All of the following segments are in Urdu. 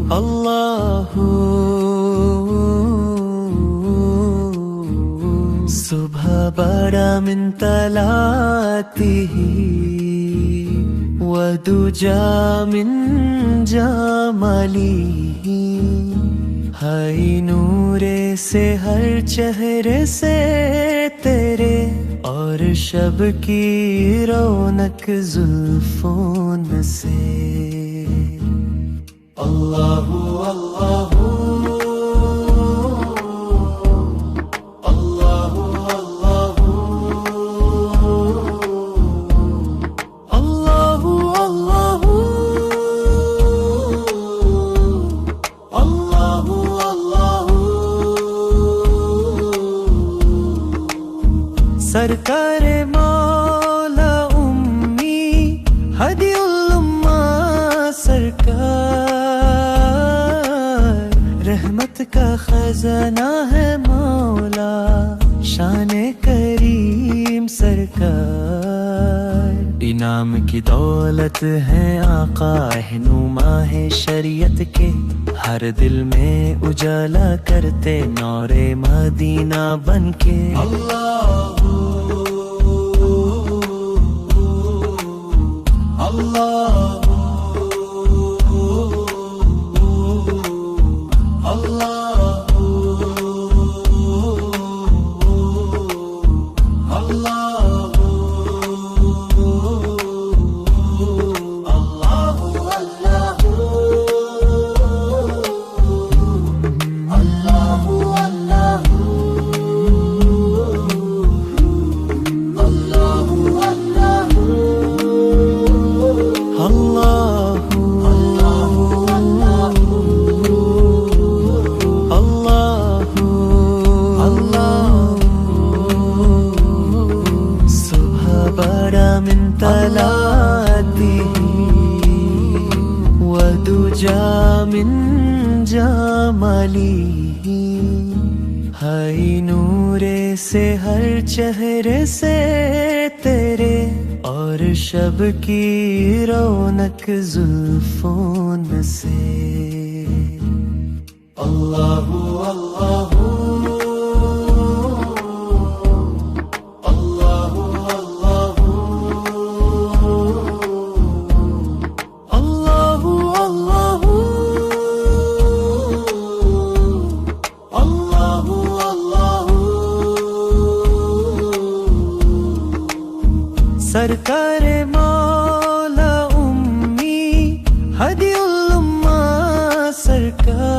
اللہ صبح بڑا من طلعته ودجى من جماله ہے نور سے ہر چہرے سے تیرے اور شب کی رونق زلفوں سے اللہ اللہ سرکار مولا امی ہدی الامہ سرکار رحمت کا خزانہ ہے مولا شان کریم سرکار انعام کی دولت ہے آقا رہنما ہے شریعت کے ہر دل میں اجالا کرتے نور مدینہ بن کے اللہ من طلعته ودجى من جماله ہے نور سے ہر چہرے سے تیرے اور شب کی رونق زلفوں سے اللہ اللہ سرکار مولا امی ہدی الامہ سرکار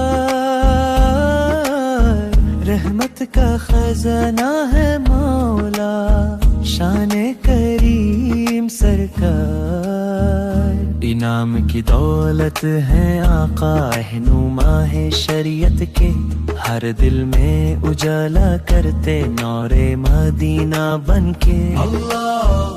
رحمت کا خزانہ ہے مولا شان کریم سرکار انعام کی دولت ہے آقا رہنما ہے شریعت کے ہر دل میں اجالا کرتے نور مدینہ بن کے اللہ